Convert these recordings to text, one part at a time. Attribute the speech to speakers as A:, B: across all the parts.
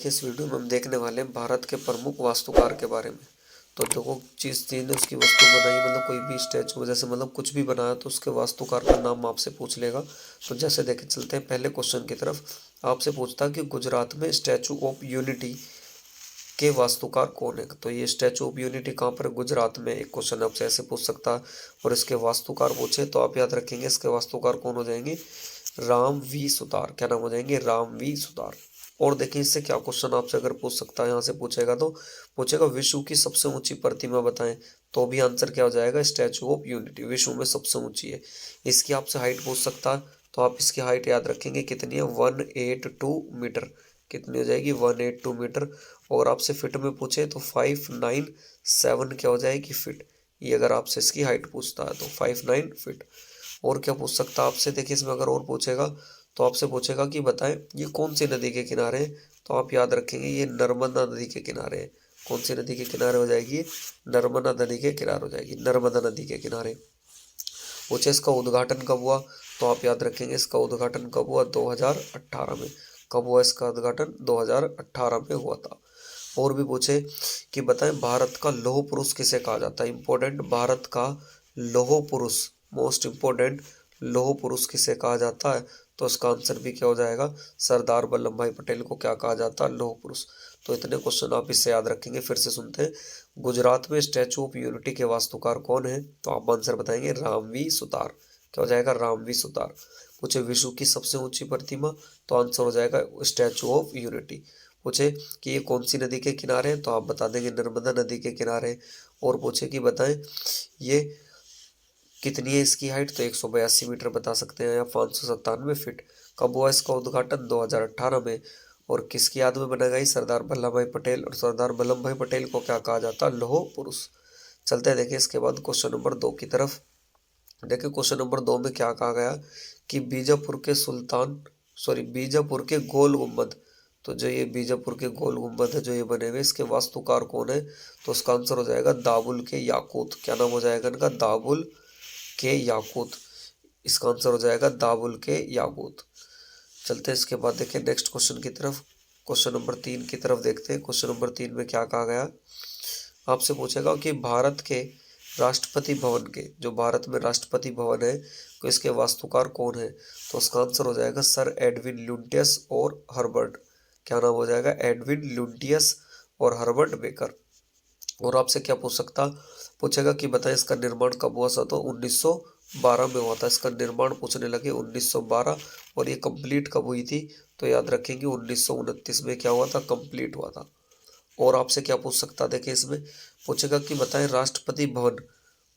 A: इस वीडियो में हम देखने वाले हैं भारत के प्रमुख वास्तुकार के बारे में। तो देखो जिस चीज़ ने उसकी वस्तु बनाई, मतलब कोई भी स्टैचू जैसे मतलब कुछ भी बनाया तो उसके वास्तुकार का नाम आपसे पूछ लेगा। तो जैसे देखे चलते हैं पहले क्वेश्चन की तरफ। आपसे पूछता कि गुजरात में स्टैचू ऑफ यूनिटी के वास्तुकार कौन है। तो ये स्टैचू ऑफ यूनिटी कहाँ पर है? गुजरात में। एक क्वेश्चन आपसे ऐसे पूछ सकता है। और इसके वास्तुकार पूछे तो आप याद रखेंगे इसके वास्तुकार कौन हो जाएंगे? राम वी सुतार। क्या नाम हो जाएंगे? राम वी सुतार। और देखिए इससे क्या क्वेश्चन आपसे अगर पूछ सकता है, यहाँ से पूछेगा तो पूछेगा विश्व की सबसे ऊंची प्रतिमा बताएं। तो भी आंसर क्या हो जाएगा? स्टैचू ऑफ यूनिटी विश्व में सबसे ऊंची है। इसकी आपसे हाइट पूछ सकता है तो आप इसकी हाइट याद रखेंगे कितनी है? 182 मीटर। कितनी हो जाएगी? 182 मीटर। और आपसे फिट में पूछे तो 597 क्या हो जाएगी? फिट। ये अगर आपसे इसकी हाइट पूछता है तो 59 फिट। और क्या पूछ सकता है आपसे? देखिए इसमें अगर और पूछेगा तो आपसे पूछेगा कि बताएं ये कौन सी नदी के किनारे है। तो आप याद रखेंगे ये नर्मदा नदी के किनारे है। कौन सी नदी के किनारे हो जाएगी? नर्मदा नदी के किनारे हो जाएगी, नर्मदा नदी के किनारे। पूछे इसका उद्घाटन कब हुआ? तो आप याद रखेंगे इसका उद्घाटन कब हुआ? 2018 में। कब हुआ इसका उद्घाटन? 2018 में हुआ था। और भी पूछे कि बताएं भारत का लौह पुरुष किसे कहा जाता है? इंपॉर्टेंट, भारत का लौह पुरुष, मोस्ट इंपॉर्टेंट, लौह पुरुष किसे कहा जाता है? तो इसका आंसर भी क्या हो जाएगा? सरदार वल्लभ भाई पटेल को क्या कहा जाता है? लौह पुरुष। तो इतने क्वेश्चन आप इससे याद रखेंगे। फिर से सुनते हैं। गुजरात में स्टैचू ऑफ यूनिटी के वास्तुकार कौन है? तो आप आंसर बताएंगे रामवी सुतार। क्या हो जाएगा? रामवी सुतार। पूछे विश्व की सबसे ऊंची प्रतिमा, तो आंसर हो जाएगा स्टैचू ऑफ यूनिटी। पूछे कि ये कौन सी नदी के किनारे है, तो आप बता देंगे नर्मदा नदी के किनारे। और पूछे कि बताएं ये कितनी है इसकी हाइट, तो 182 मीटर बता सकते हैं या 597 फीट। कब हुआ इसका उद्घाटन? 2018 में। और किसकी याद में बनाई गई? सरदार वल्लभ भाई पटेल। और सरदार वल्लभ भाई पटेल को क्या कहा जाता? लौह पुरुष। चलते हैं देखिए इसके बाद क्वेश्चन नंबर 2 की तरफ। देखिए क्वेश्चन नंबर 2 में क्या कहा गया कि बीजापुर के गोल गुम्बद। तो जो ये बीजापुर के गोल गुम्बद है जो ये बने हुए, इसके वास्तुकार कौन है? तो उसका आंसर हो जाएगा दाबुल के याकूत। क्या नाम हो जाएगा इनका? दाबुल के याकूत। इसका आंसर हो जाएगा दाबुल के याकूत। चलते हैं इसके बाद देखिए नेक्स्ट क्वेश्चन की तरफ। क्वेश्चन नंबर 3 की तरफ देखते हैं। क्वेश्चन नंबर 3 में क्या कहा गया? आपसे पूछेगा कि भारत के राष्ट्रपति भवन के, जो भारत में राष्ट्रपति भवन है, तो इसके वास्तुकार कौन है? तो उसका आंसर हो जाएगा सर एडविन लुटियस और हर्बर्ट। क्या नाम हो जाएगा? एडविन लुटियस और हर्बर्ट बेकर। और आपसे क्या पूछ सकता? पूछेगा कि बताएं इसका निर्माण कब हुआ था? तो 1912 में हुआ था। इसका निर्माण पूछने लगे 1912। और ये कंप्लीट कब हुई थी? तो याद रखेंगे 1929 में क्या हुआ था? कंप्लीट हुआ था। और आपसे क्या पूछ सकता? देखिए इसमें पूछेगा कि बताएं राष्ट्रपति भवन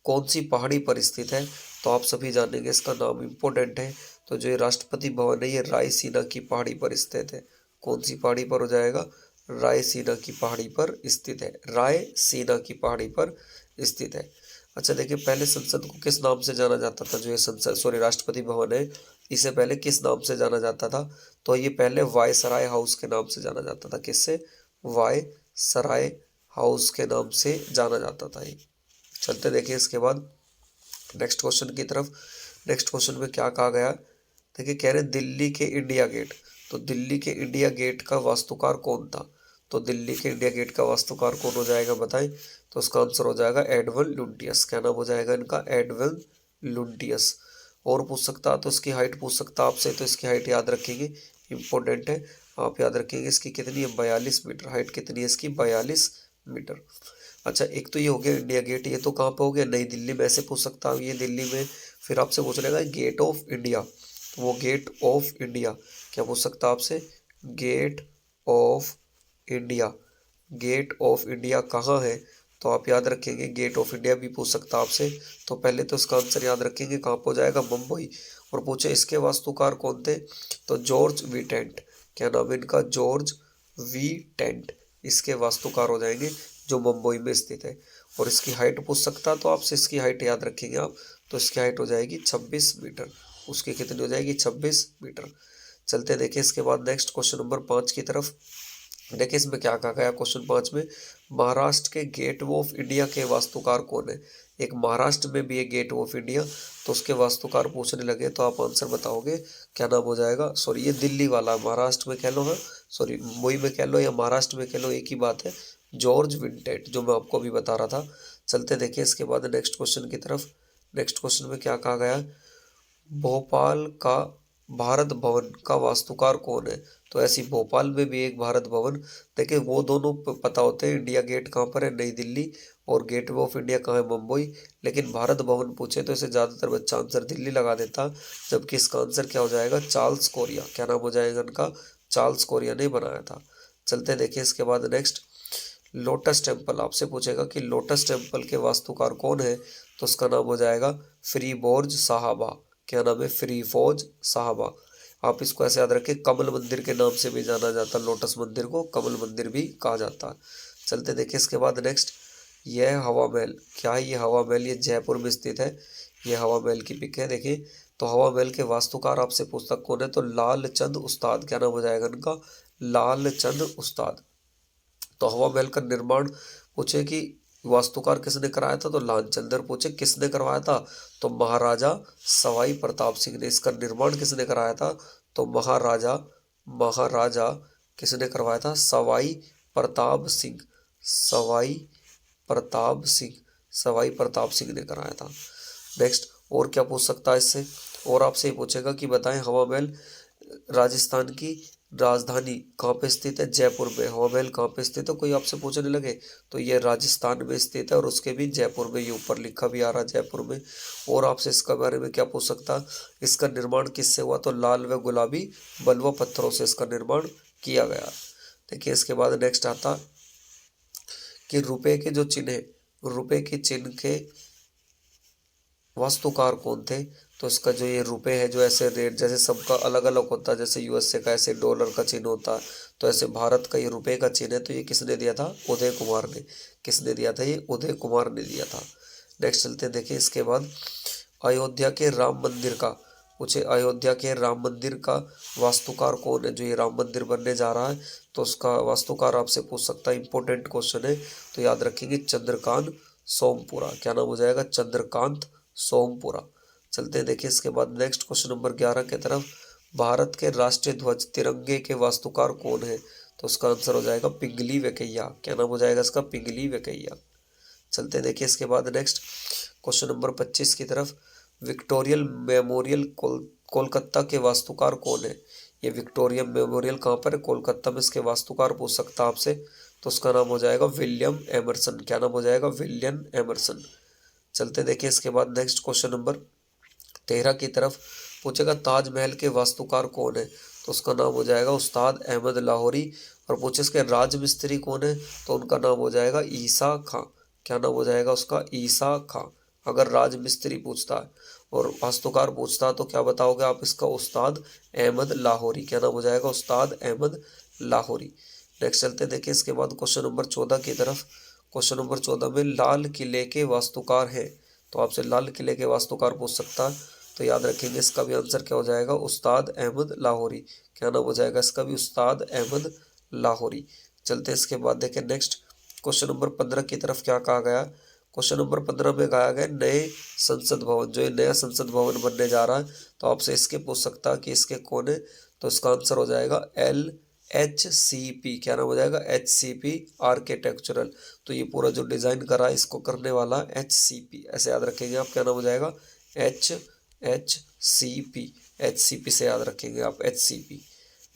A: कौन सी पहाड़ी पर स्थित है। तो आप सभी जानेंगे इसका नाम इंपॉर्टेंट है। तो जो ये राष्ट्रपति भवन है ये रायसीना की पहाड़ी पर स्थित है। कौन सी पहाड़ी पर हो जाएगा? रायसीना की पहाड़ी पर स्थित है। रायसीना की पहाड़ी पर स्थित है। अच्छा देखिए पहले संसद को किस नाम से जाना जाता था? जो ये राष्ट्रपति भवन है, इसे पहले किस नाम से जाना जाता था? तो ये पहले वायसराय हाउस के नाम से जाना जाता था। किससे? वायसराय हाउस के नाम से जाना जाता था ये। चलते देखिए इसके बाद नेक्स्ट क्वेश्चन की तरफ। नेक्स्ट क्वेश्चन में क्या कहा गया? देखिए कह रहे दिल्ली के इंडिया गेट। तो दिल्ली के इंडिया गेट का वास्तुकार कौन था? तो दिल्ली के इंडिया गेट का वास्तुकार कौन हो जाएगा बताएं? तो उसका आंसर हो जाएगा एडविन लुटियस। क्या नाम हो जाएगा इनका? Edwin Lutyens. और पूछ सकता तो इसकी हाइट पूछ सकता आपसे, तो इसकी हाइट याद रखेंगे, इंपॉर्टेंट है। आप याद रखेंगे इसकी कितनी है? 42 मीटर। हाइट कितनी है इसकी? 42 मीटर। अच्छा एक तो ये हो गया इंडिया गेट। ये तो कहाँ पे हो गया? नई दिल्ली में। ऐसे पूछ सकता हूँ ये दिल्ली में। फिर आपसे पूछ लेगा गेट ऑफ इंडिया। तो वो गेट ऑफ इंडिया क्या पूछ सकता आपसे? Gate of India. Gate of India कहाँ है? तो आप याद रखेंगे गेट ऑफ इंडिया भी पूछ सकता आपसे। तो पहले तो इसका आंसर याद रखेंगे कहाँ पर हो जाएगा? मुंबई। और पूछे इसके वास्तुकार कौन थे? तो जॉर्ज वी टेंट। क्या नाम है इनका? जॉर्ज वी टेंट इसके वास्तुकार हो जाएंगे, जो मुंबई में स्थित है। और इसकी हाइट पूछ सकता तो आपसे इसकी हाइट याद रखेंगे आप। तो इसकी हाइट हो जाएगी 26 मीटर। उसकी कितनी हो जाएगी? 26 मीटर। चलते देखिए इसके बाद नेक्स्ट क्वेश्चन नंबर 5 की तरफ। देखिए इसमें क्या कहा गया क्वेश्चन 5 में, महाराष्ट्र के गेट वे ऑफ इंडिया के वास्तुकार कौन है। एक महाराष्ट्र में भी एक गेट वे ऑफ इंडिया, तो उसके वास्तुकार पूछने लगे तो आप आंसर बताओगे, क्या नाम हो जाएगा। सॉरी ये दिल्ली वाला, महाराष्ट्र में कह लो, हाँ सॉरी मुंबई में कह लो या महाराष्ट्र में कह लो, एक ही बात है, जॉर्ज विंटेट, जो मैं आपको अभी बता रहा था। चलते देखिए इसके बाद नेक्स्ट क्वेश्चन की तरफ। नेक्स्ट क्वेश्चन में क्या कहा गया, भोपाल का भारत भवन का वास्तुकार कौन है। तो ऐसी भोपाल में भी एक भारत भवन, देखिए वो दोनों पता होते हैं, इंडिया गेट कहाँ पर है, नई दिल्ली, और गेट वे ऑफ इंडिया कहाँ है, मुंबई। लेकिन भारत भवन पूछे तो इसे ज़्यादातर बच्चा आंसर दिल्ली लगा देता, जबकि इसका आंसर क्या हो जाएगा, चार्ल्स कोरिया। क्या नाम हो जाएगा इनका, चार्ल्स कोरिया ने बनाया था। चलते देखिए इसके बाद नेक्स्ट, लोटस टेम्पल, आपसे पूछेगा कि लोटस टेम्पल के वास्तुकार कौन है, तो उसका नाम हो जाएगा फ्रीबोर्ज साहबा। क्या नाम है, फ्रीबोर्ज साहबा। आप इसको ऐसे याद रखें, कमल मंदिर के नाम से भी जाना जाता है, लोटस मंदिर को कमल मंदिर भी कहा जाता है। चलते देखिए इसके बाद नेक्स्ट, यह हवा महल, क्या है ये हवा महल, ये जयपुर में स्थित है, ये हवा महल की पिक है। देखिए तो हवा महल के वास्तुकार आपसे पूछता कौन है, तो लाल चंद उस्ताद। क्या नाम हो जाएगा इनका, लाल चंद उस्ताद। तो हवा महल का निर्माण पूछे कि वास्तुकार किसने कराया था, तो लालचंदर। पूछे किसने करवाया था, तो महाराजा सवाई प्रताप सिंह ने। इसका निर्माण किसने कराया था, तो महाराजा महाराजा किसने करवाया था, सवाई प्रताप सिंह, सवाई प्रताप सिंह, सवाई प्रताप सिंह ने कराया था। नेक्स्ट और क्या पूछ सकता है इससे, और आपसे ये पूछेगा कि बताएं हवा महल राजस्थान की राजधानी कहाँ पे स्थित है, जयपुर में। हवा महल कहाँ पे स्थित है, कोई आपसे पूछने लगे तो ये राजस्थान में स्थित है, और उसके भी जयपुर में, ये ऊपर लिखा भी आ रहा है जयपुर में। और आपसे इसका बारे में क्या पूछ सकता, इसका निर्माण किससे हुआ, तो लाल व गुलाबी बलुआ पत्थरों से इसका निर्माण किया गया। देखिए इसके बाद नेक्स्ट आता कि रुपए के जो चिन्ह है, रुपए के चिन्ह के वास्तुकार कौन थे। तो इसका जो ये रुपए है, जो ऐसे रेट जैसे सबका अलग अलग होता है, जैसे यूएसए का ऐसे डॉलर का चिन्ह होता है, तो ऐसे भारत का ये रुपए का चिन्ह है, तो ये किसने दिया था, उदय कुमार ने। किसने दिया था, ये उदय कुमार ने दिया था। नेक्स्ट चलते हैं देखिए इसके बाद, अयोध्या के राम मंदिर का पूछे, अयोध्या के राम मंदिर का वास्तुकार कौन है, जो ये राम मंदिर बनने जा रहा है, तो उसका वास्तुकार आपसे पूछ सकता है, इंपॉर्टेंट क्वेश्चन है, तो याद रखेंगे चंद्रकांत सोमपुरा। क्या नाम हो जाएगा, चंद्रकांत सोमपुरा। चलते हैं देखिए इसके बाद नेक्स्ट क्वेश्चन नंबर 11 की तरफ, भारत के राष्ट्रीय ध्वज तिरंगे के वास्तुकार कौन है, तो उसका आंसर हो जाएगा पिंगली वेंकैया। क्या नाम हो जाएगा इसका, पिंगली वेंकैया। चलते देखिए इसके बाद नेक्स्ट क्वेश्चन नंबर 25 की तरफ, विक्टोरियल मेमोरियल कोलकाता के वास्तुकार कौन है। ये विक्टोरिया मेमोरियल कहाँ पर है, कोलकाता में। इसके वास्तुकार पूछ सकता है आपसे, तो उसका नाम हो जाएगा विलियम एमरसन। क्या नाम हो जाएगा, विलियम एमरसन। चलते देखिए इसके बाद नेक्स्ट क्वेश्चन नंबर 13 की तरफ, पूछेगा ताजमहल के वास्तुकार कौन है, तो उसका नाम हो जाएगा उस्ताद अहमद लाहौरी। और पूछे इसके राजमिस्त्री कौन है, तो उनका नाम हो जाएगा ईसा खां। क्या नाम हो जाएगा उसका, ईसा खां। अगर राजमिस्त्री पूछता है और वास्तुकार पूछता है तो क्या बताओगे आप इसका, उस्ताद अहमद लाहौरी। क्या नाम हो जाएगा, उस्ताद अहमद लाहौरी। नेक्स्ट चलते देखिए इसके बाद क्वेश्चन नंबर 14 की तरफ। क्वेश्चन नंबर 14 में लाल किले के वास्तुकार हैं, तो आपसे लाल किले के वास्तुकार पूछ सकता है, तो याद रखेंगे इसका भी आंसर क्या हो जाएगा, उस्ताद अहमद लाहौरी। क्या नाम हो जाएगा इसका भी, उस्ताद अहमद लाहौरी। चलते इसके बाद देखें नेक्स्ट क्वेश्चन नंबर 15 की तरफ क्या कहा गया। क्वेश्चन नंबर 15 में कहा गया नए संसद भवन, जो ये नया संसद भवन बनने जा रहा है, तो आपसे इसके पूछ सकता है कि इसके कौन है, तो इसका आंसर हो जाएगा LHCP। क्या नाम हो जाएगा, HCP आर्किटेक्चरल। तो ये पूरा जो डिज़ाइन करा है इसको करने वाला HCP, ऐसे याद रखेंगे आप। क्या नाम हो जाएगा, HCP से याद रखेंगे आप, HCP।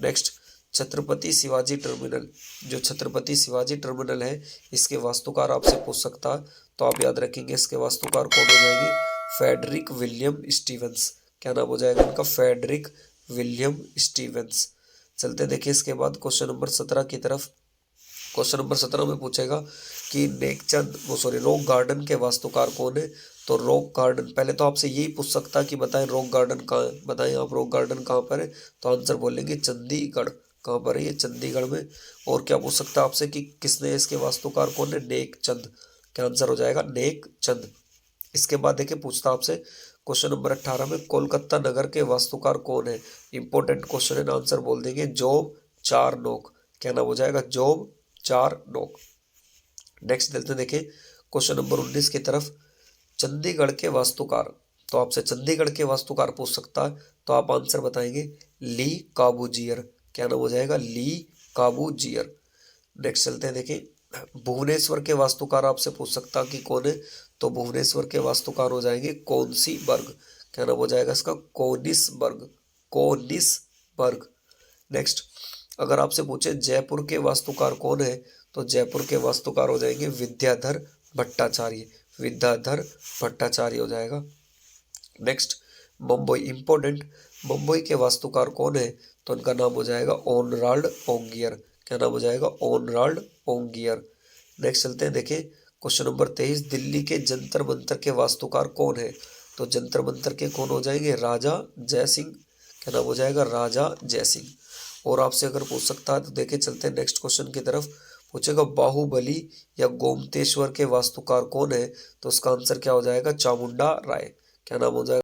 A: Next Chhatrapati Shivaji terminal, जो छत्रपति शिवाजी टर्मिनल है, इसके वास्तुकार आपसे पूछ सकता है, तो आप याद रखेंगे इसके वास्तुकार कौन हो जाएंगे, फेडरिक विलियम स्टीवेंस। क्या नाम हो जाएगा इनका, फेडरिक विलियम स्टीवेंस। चलते देखिए इसके बाद क्वेश्चन नंबर 17 की तरफ। क्वेश्चन नंबर 17 में पूछेगा कि नेकचंद रॉक गार्डन के वास्तुकार कौन है, तो रॉक गार्डन, पहले तो आपसे यही पूछ सकता है कि बताएं रॉक गार्डन कहाँ है, बताएं आप रॉक गार्डन कहाँ पर है, तो आंसर बोलेंगे चंडीगढ़। कहाँ पर है ये, चंडीगढ़ में। और क्या पूछ सकता है आपसे कि किसने, इसके वास्तुकार कौन है, नेकचंद। क्या आंसर हो जाएगा, नेकचंद। इसके बाद देखिए पूछता आपसे क्वेश्चन नंबर 18 में, कोलकाता नगर के वास्तुकार कौन है। इंपॉर्टेंट क्वेश्चन है, आंसर बोल देंगे जॉब चारनोक। क्या नाम हो जाएगा, जॉब 4 नॉक। नेक्स्ट चलते देखें क्वेश्चन नंबर 19 की तरफ। चंडीगढ़ के वास्तुकार, तो आपसे चंडीगढ़ के वास्तुकार पूछ सकता है, तो आप आंसर बताएंगे ली काबूजियर। क्या नाम हो जाएगा, ली काबूजियर। नेक्स्ट चलते हैं देखें भुवनेश्वर के वास्तुकार आपसे पूछ सकता कि कौन है, तो भुवनेश्वर के वास्तुकार हो जाएंगे कोनिसबर्ग। क्या नाम हो जाएगा इसका, कोनिसबर्ग, कोनिसबर्ग। नेक्स्ट अगर आपसे पूछे जयपुर के वास्तुकार कौन है, तो जयपुर के वास्तुकार हो जाएंगे विद्याधर भट्टाचार्य, विद्याधर भट्टाचार्य हो जाएगा। नेक्स्ट मुंबई इंपॉर्टेंट, मुंबई के वास्तुकार कौन है, तो उनका नाम हो जाएगा ओनराल्ड ओंगियर। क्या नाम हो जाएगा, ओनराल्ड ओंगियर। नेक्स्ट चलते हैं देखें क्वेश्चन नंबर 23, दिल्ली के जंतर मंतर के वास्तुकार कौन है, तो जंतर मंतर के कौन हो जाएंगे, राजा जयसिंह। क्या नाम हो जाएगा, राजा जयसिंह। और आपसे अगर पूछ सकता है तो देखे चलते हैं नेक्स्ट क्वेश्चन की तरफ। पूछेगा बाहुबली या गोमतेश्वर के वास्तुकार कौन है, तो उसका आंसर क्या हो जाएगा, चामुंडा राय। क्या नाम हो जाएगा,